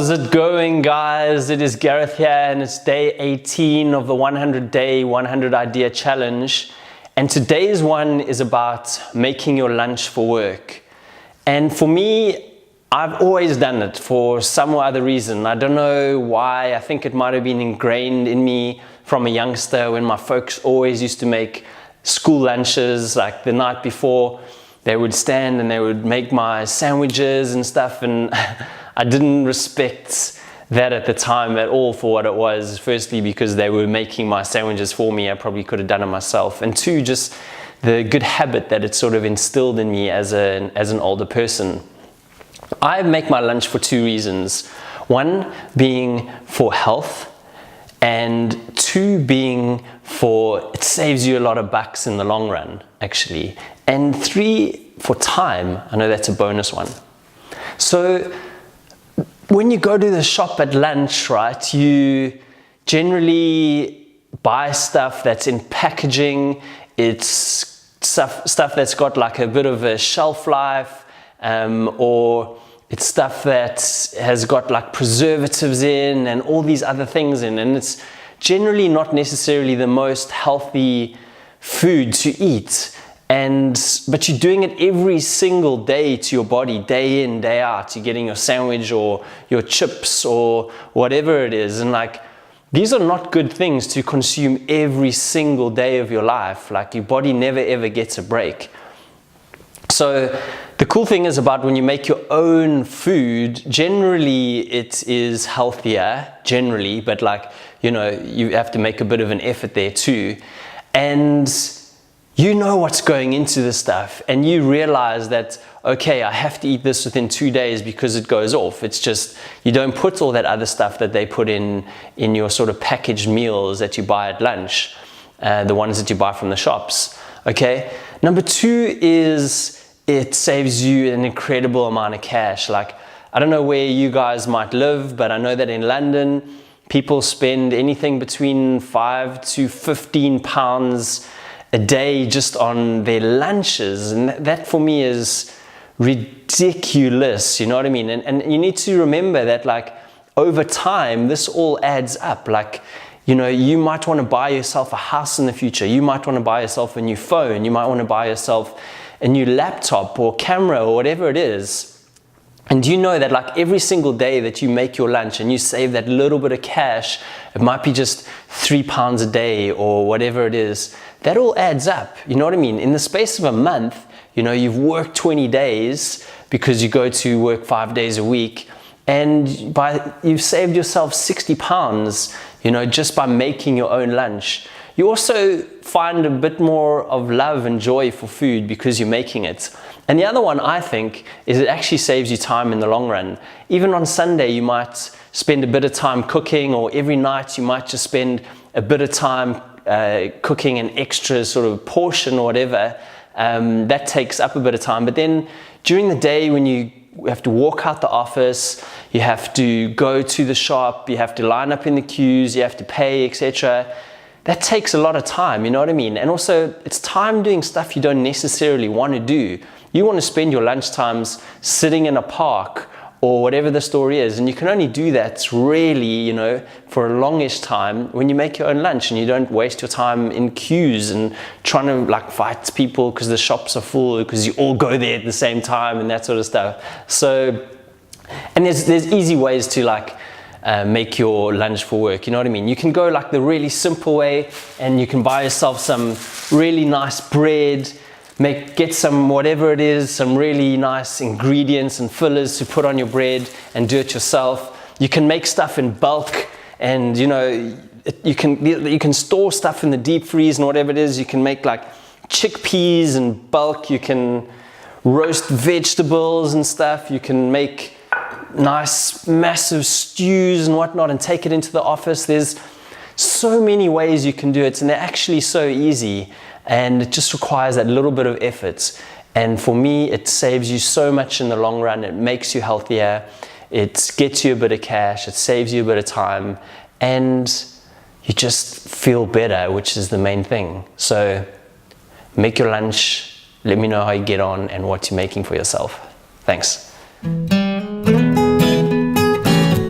How's it going, guys? It is Gareth here, and it's day 18 of the 100-day, 100-idea challenge. And today's one is about making your lunch for work. And for me, I've always done it for some other reason. I don't know why. I think it might have been ingrained in me from a youngster when my folks always used to make school lunches, like the night before. They would stand and they would make my sandwiches and stuff, and I didn't respect that at the time at all for what it was. Firstly, because they were making my sandwiches for me. I probably could have done it myself. And two, just the good habit that it sort of instilled in me as an older person. I make my lunch for two reasons. One being for health, and two being for it saves you a lot of bucks in the long run, actually. And three, for time. I know that's a bonus one. So when you go to the shop at lunch, right, you generally buy stuff that's in packaging. It's stuff that's got like a bit of a shelf life, or it's stuff that has got like preservatives in and all these other things in, and it's generally not necessarily the most healthy food to eat. But you're doing it every single day to your body, day in, day out. You're getting your sandwich or your chips or whatever it is. And like, these are not good things to consume every single day of your life. Like, your body never ever gets a break. So the cool thing is about when you make your own food, generally it is healthier, generally, but like, you know, you have to make a bit of an effort there too. And you know what's going into this stuff, and you realize that, okay, I have to eat this within 2 days because it goes off. It's just, you don't put all that other stuff that they put in your sort of packaged meals that you buy at lunch, the ones that you buy from the shops, okay? Number two is it saves you an incredible amount of cash. Like, I don't know where you guys might live, but I know that in London, people spend anything between 5 to 15 pounds a day just on their lunches, and that for me is ridiculous, you know what I mean? And you need to remember that, like, over time this all adds up. Like, you know, you might want to buy yourself a house in the future, you might want to buy yourself a new phone, you might want to buy yourself a new laptop or camera or whatever it is. And you know that, like, every single day that you make your lunch and you save that little bit of cash, it might be just £3 a day or whatever it is, that all adds up, you know what I mean? In the space of a month, you know, you've worked 20 days because you go to work 5 days a week, and you've saved yourself £60, you know, just by making your own lunch. You also find a bit more of love and joy for food because you're making it. And the other one, I think, is it actually saves you time in the long run. Even on Sunday, you might spend a bit of time cooking, or every night you might just spend a bit of time cooking an extra sort of portion or whatever. That takes up a bit of time. But then during the day, when you have to walk out the office, you have to go to the shop, you have to line up in the queues, you have to pay, etc. That takes a lot of time, you know what I mean? And also, it's time doing stuff you don't necessarily want to do. You want to spend your lunch times sitting in a park or whatever the story is, and you can only do that really, you know, for a longish time when you make your own lunch, and you don't waste your time in queues and trying to like fight people because the shops are full because you all go there at the same time and that sort of stuff. So, and there's easy ways to like make your lunch for work, you know what I mean? You can go like the really simple way, and you can buy yourself some really nice bread, get some whatever it is, some really nice ingredients and fillers to put on your bread, and do it yourself. You can make stuff in bulk, and you know, you can store stuff in the deep freeze and whatever it is. You can make like chickpeas in bulk, you can roast vegetables and stuff, you can make nice massive stews and whatnot and take it into the office. There's so many ways you can do it, and they're actually so easy, and it just requires that little bit of effort. And for me, it saves you so much in the long run. It makes you healthier, it gets you a bit of cash, it saves you a bit of time, and you just feel better, which is the main thing. So make your lunch, let me know how you get on and what you're making for yourself. Thanks.